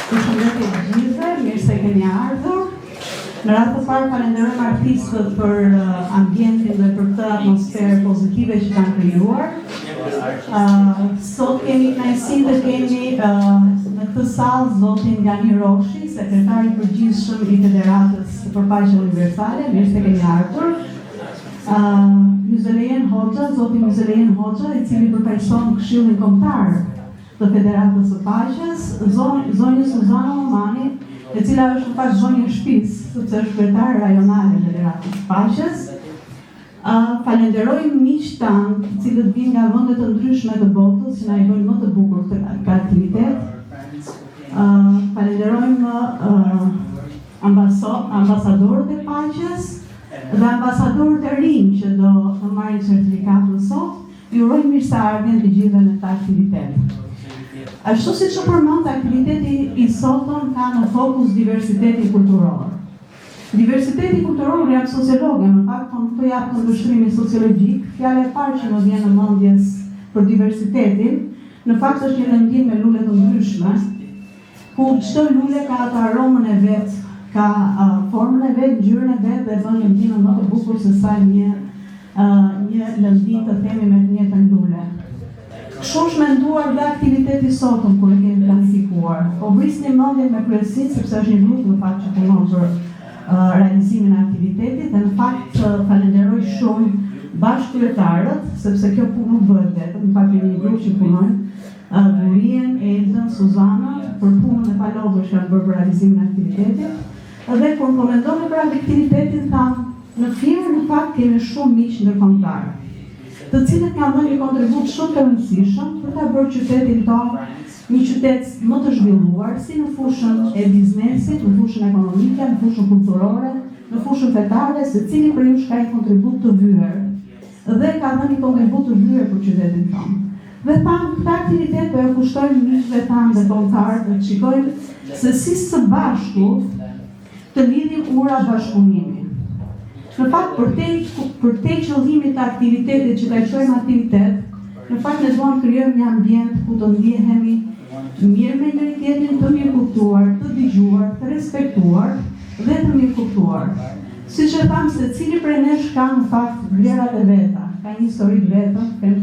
Përshëndetje të gjithëve, mirë se keni ardhur. Në radhë të parë falenderojmë artistët për ambientin dhe për këtë atmosferë pozitive që kanë krijuar. Sot kemi kënaqësinë të kemi në këtë sallë zotin Gani Roshi, sekretari i përgjithshëm i Federatës për Paqen Universale, mirë se keni ardhur. Muzelejen Hoxha, zotin Muzelejen Hoxha, i cili përfaqëson Këshillin Kombëtar të Federatës së Paqes, zonja Suzana Omani, e cila është në fakt zonja e shtëpisë, sepse është kryetare rajonale e Federatës së Paqes. Falenderojmë miqtë tanë, të cilët vinë nga vende të ndryshme të botës, që na i bëjnë më të bukur këtë aktivitet. Falenderojmë ambasadorët e paqes dhe ambasadorët e rinj që do të marrin certifikatën sot. Ju urojmë mirëseardhjen të gjithëve në këtë aktivitet. Ashtu si që përmend, aktiviteti i sotëm ka në fokus diversiteti kulturor. Diversiteti kulturor, jam sociologe, në fakt të jap këndvështrimi sociologjik, fjala e parë që më vjen në mendjes për diversitetin, në fakt është një lëndim me lule të ndryshme, ku çdo lule ka atë aromën e vet, ka formën e vet, ngjyrën e vet dhe bën lëndimin më të bukur se sa një lëndim të themi me të njëjtën lule. Kështu është menduar dhe aktiviteti sotëm kur e kemi planifikuar. Po vrisni mendjen me kryesinë sepse është një grup në fakt që punon për realizimin e aktivitetit dhe në fakt falenderoj shumë bashkëkryetarët, sepse kjo punë nuk bëhet vetëm, në fakt një grup që punojnë, Durien, Eldën, Suzana, për punën e palodhur që kanë bërë për realizimin e aktivitetit. Dhe kur komentojmë për aktivitetin thamë, në firmë në fakt kemi shumë miq ndërkombëtar, të cilët kanë dhënë një kontribut shumë të rëndësishëm për ta bërë qytetin tonë një qytet më të zhvilluar, si në fushën e biznesit, në fushën ekonomike, në fushën kulturore, në fushën fetare, secili prej jush ka një kontribut të vyer dhe ka dhënë një kontribut të vyer për qytetin tonë. Dhe thamë, këtë aktivitet do e kushtojmë miqve tanë dhe kombëtarë dhe shikojmë se si së bashku të lidhim ura bashkëpunimi. Në fakt, për te qëllimit të aktivitetit që ta quajmë aktivitet, në fakt ne duam krijojmë një ambient ku të ndihemi mirë me njëri tjetrin, të mirë kuptuar, të dëgjuar, të respektuar dhe të mirë kuptuar. Siç e tham, secili prej nesh ka në fakt vlerat e veta, ka një histori të vetën,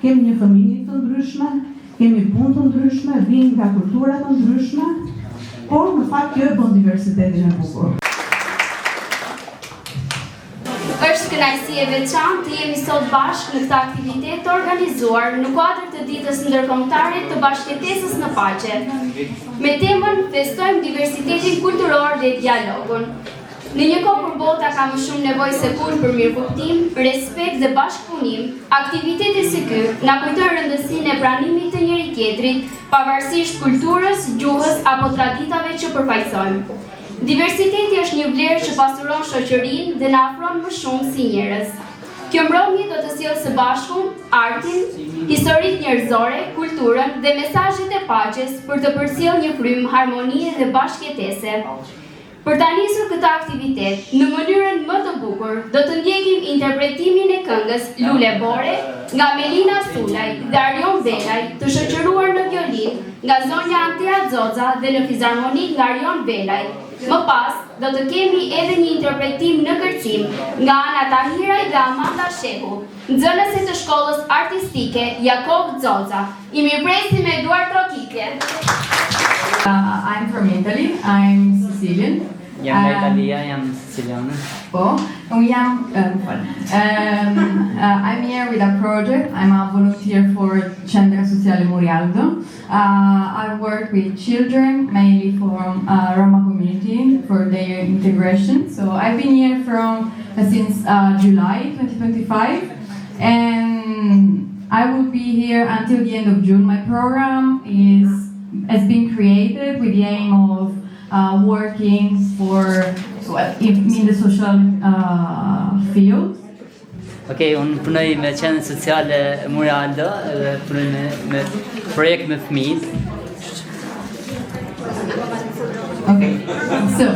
kemi një familje të ndryshme, kemi punë të ndryshme, vijmë nga kultura të ndryshme, por në fakt kjo e bën diversitetin e bukur. Është kënaqësi e veçantë të jemi sot bashkë në këtë aktivitet të organizuar në kuadër të ditës ndërkombëtare të bashkëjetesës në paqe. Me temën Festojmë diversitetin kulturor dhe dialogun. Në një kohë kur bota ka më shumë nevojë se kur për mirëkuptim, respekt dhe bashkëpunim, aktiviteti si ky na kujton rëndësinë e pranimit të njëri tjetrit, pavarësisht kulturës, gjuhës apo traditave që përfaqësojmë. Diversiteti është një vlerë që pasuron shoqërinë dhe na afron më shumë si njerëz. Kjo mbrëmje do të sjellë së bashku artin, historitë njerëzore, kulturën dhe mesazhet e paqes për të përcjellë një frymë harmonie dhe bashkëjetese. Për ta nisur këtë aktivitet në mënyrën më të bukur, do të ndjekim interpretimin e këngës Lule Bore nga Melina Sulaj dhe Arion Velaj, të shoqëruar në violin nga zonja Antea Xoxa dhe në fizarmonik nga Arion Velaj. Më pas, do të kemi edhe një interpretim në kërcim nga Ana Tahiraj dhe Amanda Shehu, nxënëse të shkollës artistike Jakov Xoxa. I mirëpresim me duar trokitje. I'm from Italy. I'm Sicilian. Jam nga Italia, jam siciliane. Po, I'm here with a project. I'm a volunteer for Centro Sociale Murialdo. I work with children, mainly from Roma community, for their integration. So I've been here since July 2025, and I will be here until the end of June. My program has been created with the aim of working in the social field. Okej, unë punoj me Qendrën Sociale Murialdo dhe punoj me projekt me fëmijët. Okay, so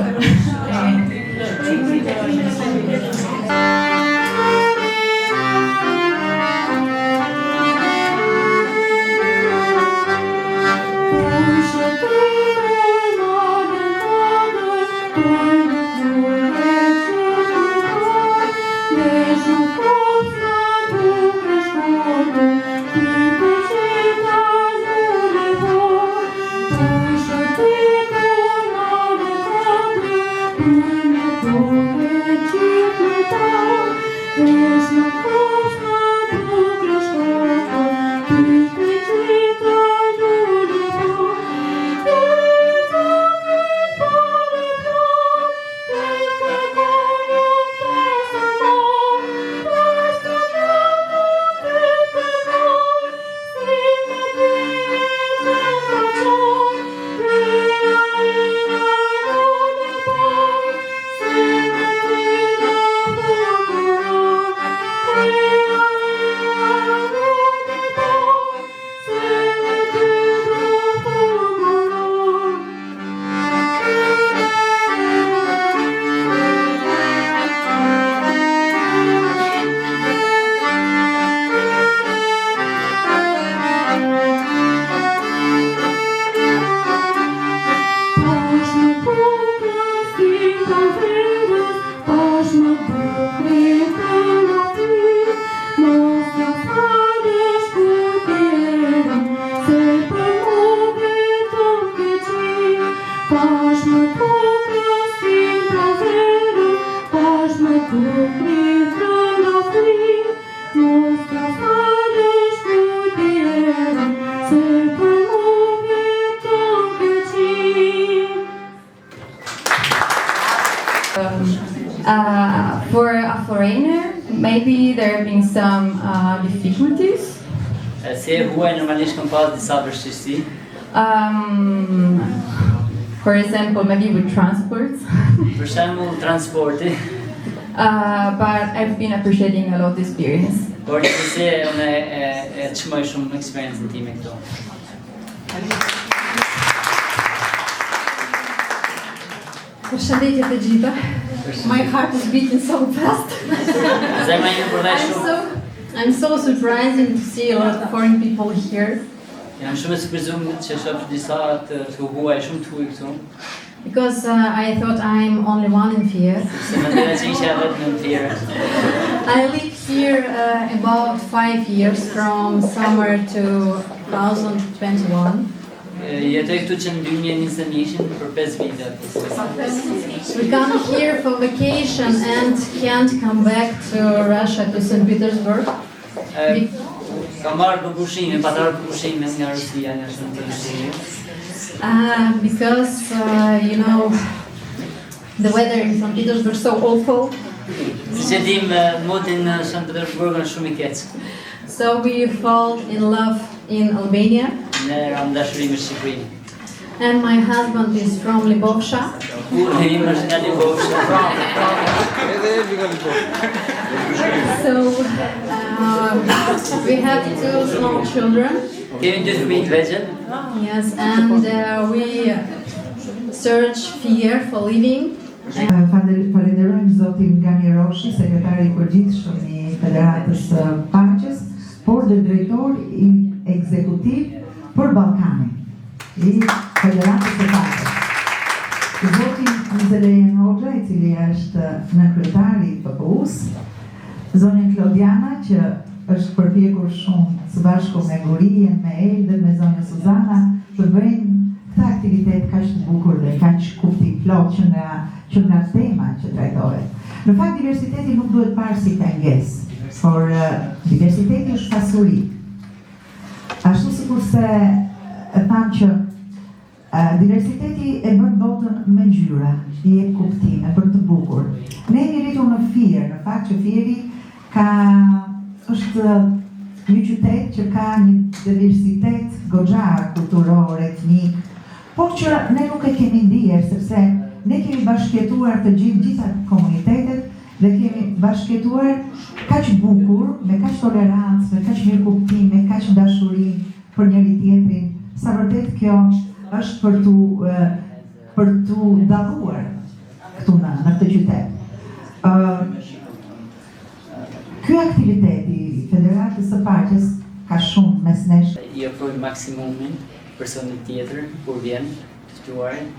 Faz-me cúpula sem prazer, faz-me cúpula frando frio, mostra falhas no dinheiro, ser promovido For a foreigner, maybe there have been some difficulties. Si e huaj normalisht kam pas disa vështirësi. For example, maybe with transports. Për shembull transporti, But I've been appreciating a lot the experience. por se unë e çmoj shumë eksperiencën time këto. Përshëndetje të gjitha. My heart is beating so fast. Zemra ime përdej shumë. I'm so surprised to see a lot of foreign people here Jam shumë e surprizuar që shoh disa të huaj shumë të huaj këtu. because I thought I'm only one in Fier. Se mendoj që isha vetëm në Fier. I lived here about 5 years from summer to 2021. Jetoj këtu që në 2021 për 5 vite. We come here for vacation and can't come back to Russia, to St. Petersburg. Kam marrë për pushime, patar për pushime nga Rusia, nga Shënë Petersburg. Because, you know, the weather in St. Petersburg is so awful. Si që dim, motin në Shënë Petersburg është shumë i keqë. So we fall in love in Albania. Ne ram dashuri me Shqipërinë. And my husband is from Libovsha. Kurri im është nga Libovsha. So we have 2 small children. Kemi 2 fëmijë të vegjël. Yes, and we search Fier for living. Falenderojmë zotin Gani Roshi, sekretari i përgjithshëm i Federatës së Paqes, por dhe drejtor i ekzekutiv për Ballkanin i Federatës së Paqes. Zotin Nizelejen Hoxha, i cili është nënkryetari i PPU-s, zonja Klodiana, që është përpjekur shumë së bashku me Gurien, me Eldën, me zonja Suzana, të bëjnë këtë aktivitet kaq të bukur dhe kaq kuptim plot që nga tema që trajtohet. Në fakt, diversiteti nuk duhet parë si pengesë, por diversiteti është pasuri. Ashtu sikurse tham që diversiteti e bën botën me ngjyra, i jep kuptime për të bukur. Ne jemi rritur në Fier, në fakt që Fieri është një qytet që ka një diversitet goxha kulturor, etnik, por që ne nuk e kemi ndier, sepse ne kemi bashkëjetuar të gjitha komunitetet dhe kemi bashkëjetuar kaq bukur, me kaq tolerancë, me kaq mirëkuptim, me kaq dashuri për njëri tjetrin, sa vërtet kjo është për tu dalluar këtu në këtë qytet. Ky aktiviteti i Federatës së Paqes ka shumë mes nesh. I ofroj maksimumin personit tjetër kur vjen të ftuarit.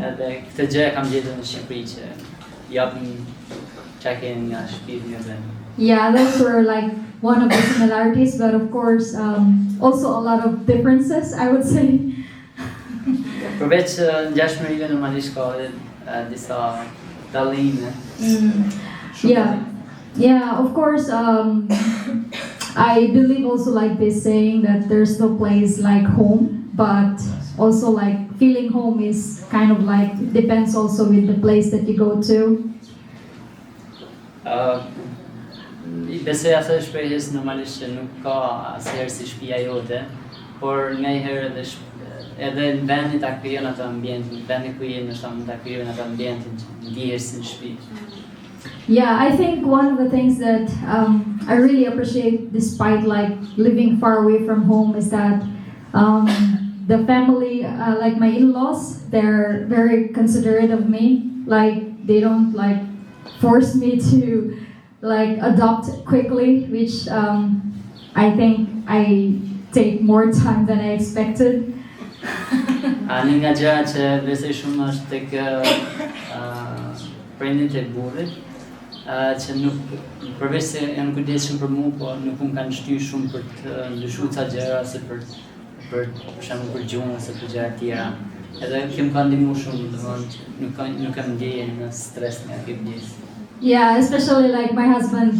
Edhe këtë gjë e kam gjetur në Shqipëri që japin çka kanë nga shpirti nga zemra. Yeah, those were like one of the similarities, but of course also a lot of differences, I would say. Përveç ngjashmërive normalisht ka edhe disa dallime. Yeah, of course, I believe also like this saying that there's no place like home, but also like feeling home is kind of like, depends also with the place that you go to. Besoj atë shprehjes normalisht që nuk ka asnjëherë si shtëpia jote, por nganjëherë edhe në vendin ta krijon atë ambientin, vendi ku je ndoshta mund ta krijon atë ambientin që ndihesh si në shtëpi. Yeah, I think one of the things that I really appreciate despite like living far away from home is that the family, like my in-laws, they're very considerate of me. Like they don't like force me to like adopt quickly, which I think I take more time than I expected. Një nga gjërat që besoj shumë është tek prindit e burrit, që nuk përveç se janë kujdesshëm për mua, po nuk më kanë shtyr shumë për të ndryshuar ca gjëra, ose për shembull për gjuhën ose për gjëra të tjera. Edhe kjo më ka ndihmu shumë, domethënë që nuk kam ndjejen në stres nga kjo pjesë. Yeah, especially like my husband,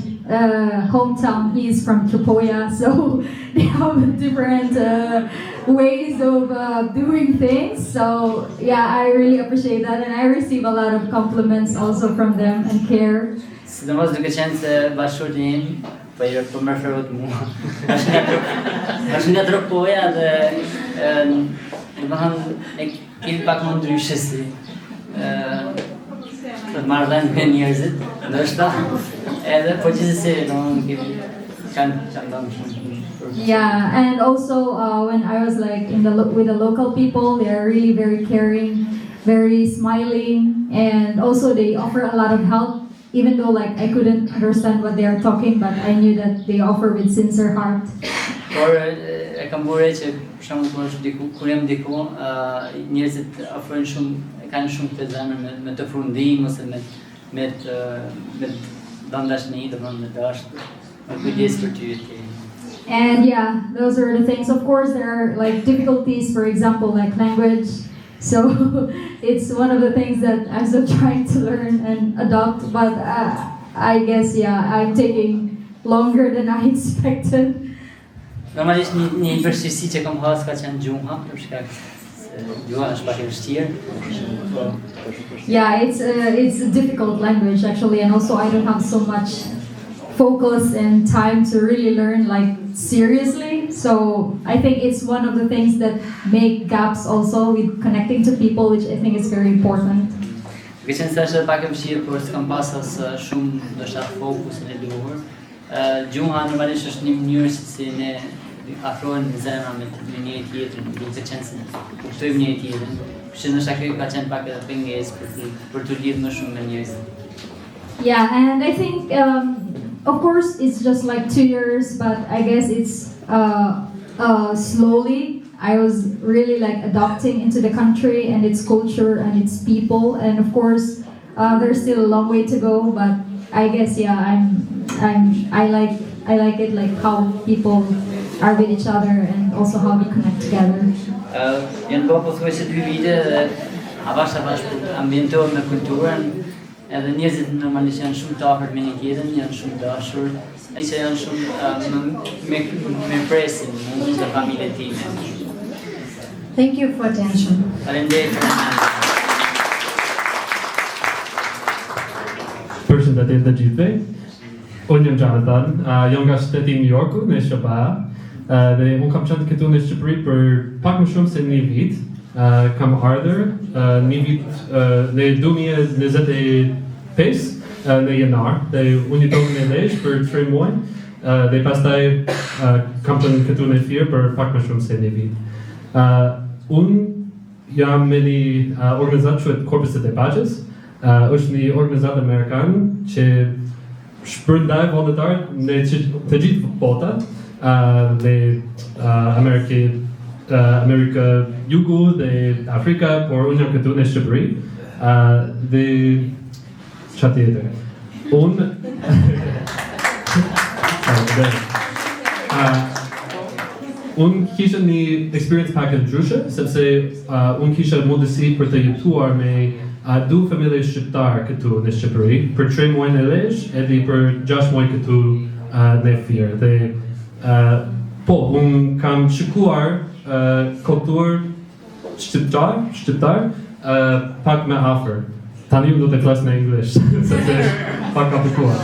hometown, he's from Tripolia, so they have different ways of doing things. So yeah, I really appreciate that, and I receive a lot of compliments also from them and care. Sidomos duke qenë se bashkëshorti im, po më referohet mua. Është nga Tripolia dhe domethënë e kemi pak më ndryshe si të marrën me njerëzit, ndoshta edhe po gjithsesi domethënë kanë dhënë shumë. Yeah, and also when I was like with the local people, they are really very caring, very smiling, and also they offer a lot of help, even though like I couldn't understand what they are talking, but I knew that they offer with sincere heart. Por e kam bërë që për shembull kur jam diku, njerëzit ofrojnë shumë, kanë shumë të zemër me të frundim ose me dhënë dashni, domethënë me dashur, me kujdes për ty. And yeah, those are the things. Of course, there are like difficulties, for example, like language. So it's one of the things that I'm still trying to learn and adopt. But I guess, yeah, I'm taking longer than I expected. Normalisht një vështirësi që kam hasur ka qenë gjuha, për shkak se gjuha është pak e vështirë. Yeah, it's a difficult language actually, and also I don't have so much focus and time to really learn like seriously. So I think it's one of the things that make gaps also with connecting to people, which I think is very important. Duke qenë se është pak e vështirë, por s'kam pasur shumë ndoshta fokusin e duhur. Gjuha normalisht është një mënyrë si ne afrohen zemra me njëri tjetrin, duke qenë se kuptojmë njëri tjetrin. Kështu ndoshta kjo ka qenë pak edhe pengesë për të lidhur më shumë me njerëzit. Yeah, and I think of course it's just like 2 years, but I guess it's slowly. I was really like adopting into the country and its culture and its people, and of course there's still a long way to go, but I guess yeah, I like it, like how people are with each other and also how we connect together. Janë pothuajse 2 vite dhe avash ambientohem me kulturën, edhe njerëzit normalisht janë shumë të afërt me një tjetrin, janë shumë dashur, që janë shumë me presin në familjen time. Thank you for attention. Faleminderit për vëmendjen. Përshëndetje të gjithëve. Unë jam Jonathan, jam nga shteti New Yorku, në Shqipëri. Dhe unë kam qenë këtu në Shqipëri për pak më shumë se 1 vit. Kam ardhur 1 vit në 2025 në janar. Dhe unë jeton në Lezhë për 3 muaj. Dhe pastaj kam qenë këtu në Fier për pak më shumë se 1 vit. Unë jam me një organizatë quhet Korpuset e Paqes. Është një organizatë amerikan që shpërndaj vullnetarë në të gjithë bota, dhe Amerika Jugu dhe Afrika, por unë jam këtu në Shqipëri. Dhe çfarë tjetër? Unë unë kisha një experience pak e ndryshe, sepse unë kisha mundësi për të jetuar me 2 familje shqiptare këtu në Shqipëri, për 3 muaj në Lezhë edhe për 6 muaj këtu në Fier. Dhe unë kam shikuar kulturë shqiptar pak më afër. Tani unë do të flas në anglisht, sepse pak komplikuar.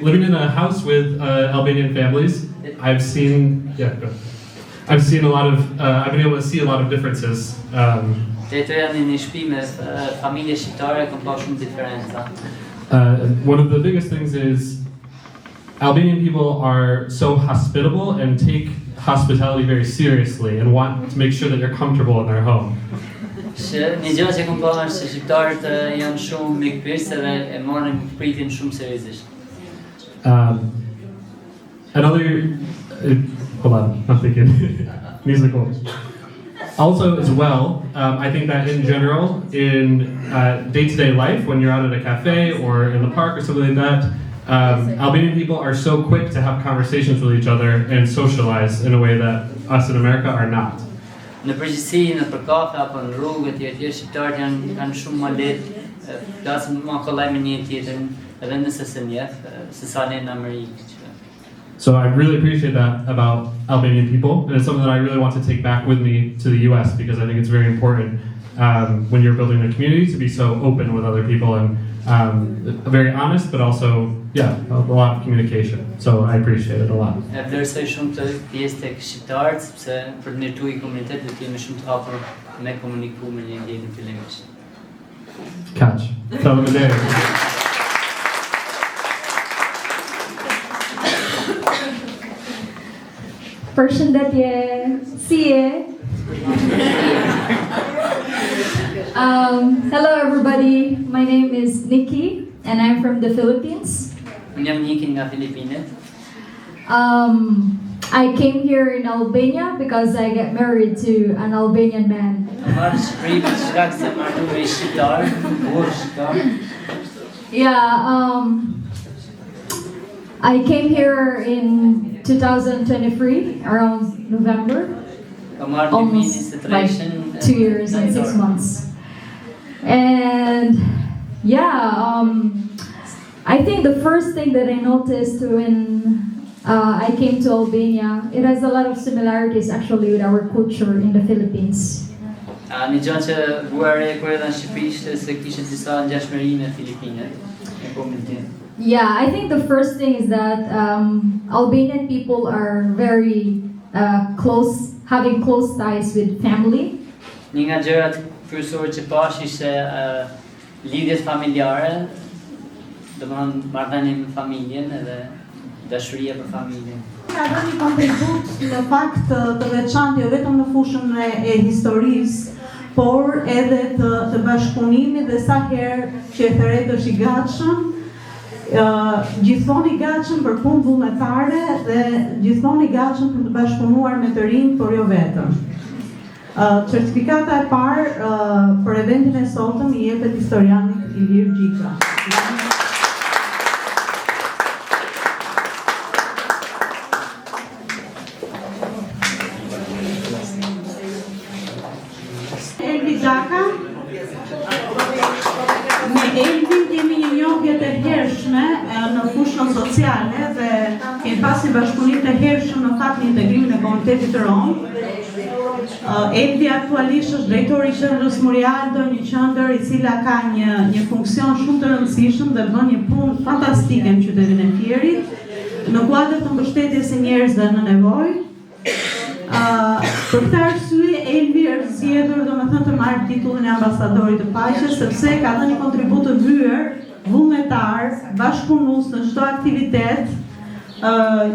Living in a house with Albanian families, I've been able to see a lot of differences. Jetoj në një shtëpi me familje shqiptare, kam pasur shumë diferenca. One of the biggest things is Albanian people are so hospitable and take hospitality very seriously and want to make sure that you're comfortable in their home. Një gjë që kam parë është se shqiptarët janë shumë mikpritës dhe e marrin pritin shumë seriozisht. Hold on, I'm thinking. Musical. Also, as well, I think that in general, in day-to-day life, when you're out at a cafe or in the park or something like that, Albanian people are so quick to have conversations with each other and socialize in a way that us in America are not. Në përgjithësi, në për kafe apo në rrugë etj, shqiptarët kanë shumë më lehtë, flasin më kollaj me një tjetrin, edhe nëse se njeh, se sa ne në Amerikë. So I really appreciate that about Albanian people, and it's something that I really want to take back with me to the US because I think it's very important when you're building a community to be so open with other people and very honest, but also, yeah, a lot of communication. So I appreciate it a lot. E vlerësoj shumë të pjesë tek shqiptarët, sepse për të mirëtuar komunitetin duhet të jemi shumë të hapur me komuniku me një tjetrin fillimisht. Kaq. Faleminderit. Përshëndetje, si je? Hello everybody, my name is Nikki and I'm from the Philippines. Unë jam Nikki nga Filipinet. I came here in Albania because I got married to an Albanian man. Marrë shpëri për shkak se marrë me shqiptar, burr shqiptar. Yeah, I came here in 2023, around November. Almost like 2 years and 6 months. And yeah, I think the first thing that I noticed when I came to Albania, it has a lot of similarities actually with our culture in the Philippines. Një gjë që vuare kur edhe në Shqipëri ishte se kishte disa ngjashmëri me Filipinet, me komunitetin. Yeah, I think the first thing is that Albanian people are very close, having close ties with family. Një nga gjërat kryesore që pash ishte lidhjet familjare, domethënë marrëdhënie me familjen edhe dashuria për familjen. Ka dhënë një kontribut në fakt të veçantë jo vetëm në fushën e historisë, por edhe të bashkëpunimit dhe sa herë që e theret është i gatshëm, gjithmonë i gatshëm për punë vullnetare dhe gjithmonë i gatshëm për të bashkëpunuar me të rinj, por jo vetëm. Certifikata e parë për eventin e sotëm i jepet historianit Ilir Gjika. Elvi Gjaka, me Elvin kemi një njohje të hershme në fushën sociale dhe kemi pas një bashkëpunim të hershëm në fakt në integrimin e komunitetit rom. Elvi aktualisht është drejtori i qendrës Murialdo, një qendër i cila ka një funksion shumë të rëndësishëm dhe bën një punë fantastike në qytetin e Fierit në kuadër të mbështetjes së njerëzve në nevojë. Për këtë arsye Elvi është zgjedhur domethënë të marrë titullin e ambasadorit të paqes sepse ka dhënë një kontribut të vyer, vullnetar, bashkëpunues në çdo aktivitet.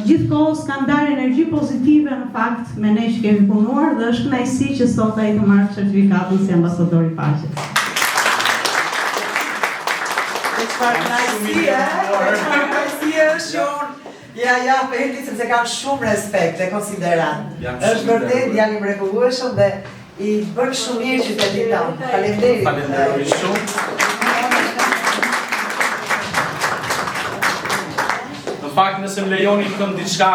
Gjithkohës ka ndarë energji pozitive në fakt me ne që kemi punuar dhe është kënaqësi që sot ai të marrë certifikatën si ambasador i paqes. Kënaqësia shumë. Ja, për Elvi sepse kam shumë respekt dhe konsiderant. Është vërtet djalë i mrekullueshëm dhe i bën shumë mirë qytetit tonë. Faleminderit. Faleminderit shumë. Në fakt, nëse më lejoni të them diçka,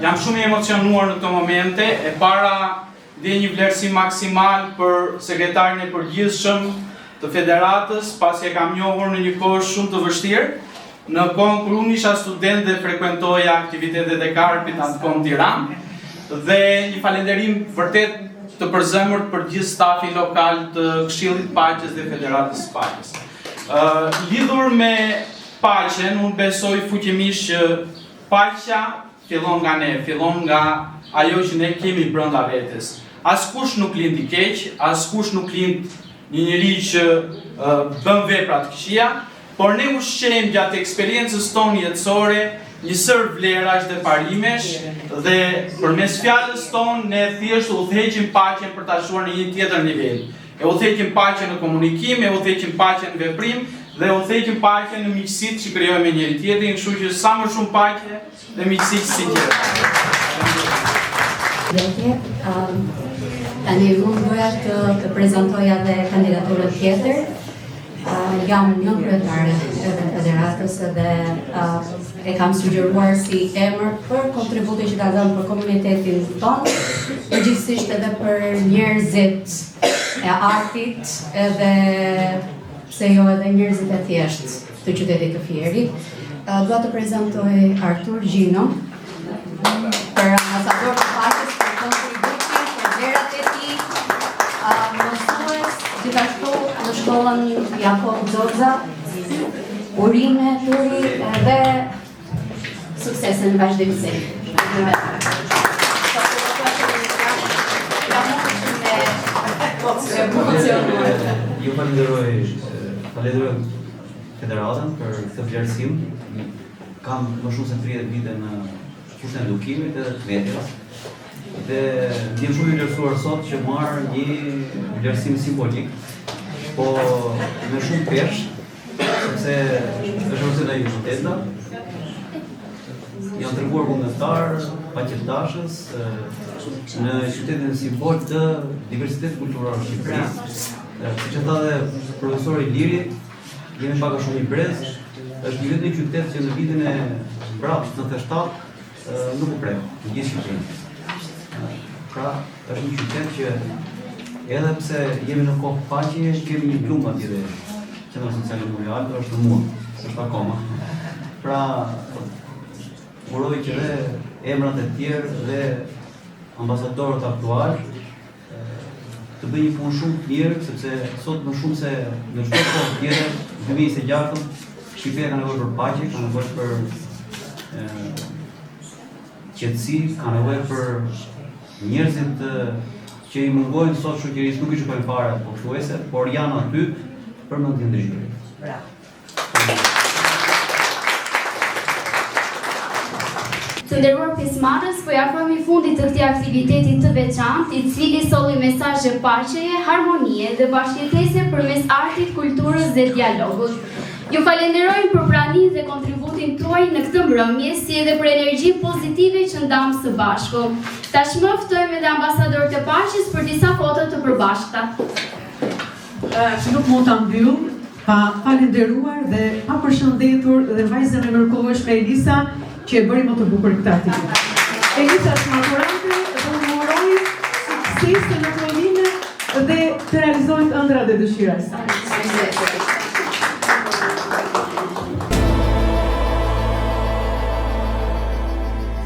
jam shumë i emocionuar në këto momente. E para dhe një vlerësim maksimal për sekretarin e përgjithshëm të federatës, pasi e kam njohur në një kohë shumë të vështirë. Në kohën kur unë isha student dhe frekuentoja aktivitetet e Karpit Antkom Tiranë dhe një falënderim vërtet të përzemërt për gjithë stafi lokal të Këshillit Paqes dhe Federatës Paqes. Lidhur me paqen, unë besoj fuqimisht që paqja fillon nga ne, fillon nga ajo që ne kemi brenda vetes. Askush nuk lind i keq, askush nuk lind një njeri që bën vepra të këqija, por ne ushqejmë gjatë eksperiencës tonë jetësore një sër vlerash dhe parimesh dhe përmes fjalës tonë ne thjesht udhëheqim paqen për ta shuar në një tjetër nivel. E udhëheqim paqen në komunikim, e udhëheqim paqen në veprim dhe udhëheqim paqen në miqësitë që krijojmë me njëri tjetrin, kështu që sa më shumë paqe dhe miqësi sinqerte. Tani unë doja të prezantoja dhe kandidaturën tjetër. jam në kryetare edhe federatës edhe e kam sugjeruar si emër për kontributin që ka dhënë për komunitetin tonë, përgjithsisht edhe për njerëzit e artit edhe se jo edhe njerëzit e thjesht të qytetit të Fierit. Dua të prezantoj Artur Gjino për ambasador të paqes për kontributin për vlerat e tij, mësues gjithashtu në shkollën Jakob Xoxa, urime turi dhe suksese në vazhdimsi. Ju falenderoj federatën për këtë vlerësim. Kam më shumë se 30 vite në fushën e edukimit edhe të medias. Dhe jam shumë i vlerësuar sot që marr një vlerësim simbolik, po me shumë peshë, sepse është vërtet ajo qytetna. Janë treguar vullnetar, paqetashës në qytetin simbol të diversitetit kulturor të Shqipërisë. Siç e tha dhe profesori Liri, jemi pak a shumë i brez, është një vetëm qytet që në vitin e mbrapsht 97 nuk u preu, në gjithë Shqipërinë. Pra, është një qytet që edhe pse jemi në kohë paqe, kemi një plumë atje dhe Qendra Sociale Memorial është në mua, është akoma. Pra, uroj që dhe emrat e tjerë dhe ambasadorët aktual të bëjnë një punë shumë të mirë, sepse sot më shumë se në çdo kohë tjetër, 2026, Shqipëria ka nevojë për paqe, ka nevojë për qetësi, ka nevojë për njerëzit që i mungojnë sot shoqërisë, nuk i shkojnë fare pothuajse, por janë aty për mendjen e ndryshimit. Të nderuar pjesëmarrës, po afrohemi fundit të këtij aktiviteti të veçantë, i cili solli mesazhe paqeje, harmonie dhe bashkëjetese përmes artit, kulturës dhe dialogut. Ju falenderojmë për praninë dhe kontributin tuaj në këtë mbrëmje, si edhe për energjinë pozitive që ndam së bashku. Tashmë ftojmë edhe ambasadorët e paqes për disa foto të përbashkëta. Që nuk mund ta mbyll pa falenderuar dhe pa përshëndetur dhe vajzën e nërkohëshme Elisa, që e bëri më të bukur këtë aktivitet. Elisa është maturante dhe në uroj suksese në trajnime dhe të realizojnë ëndrat dhe dëshirat.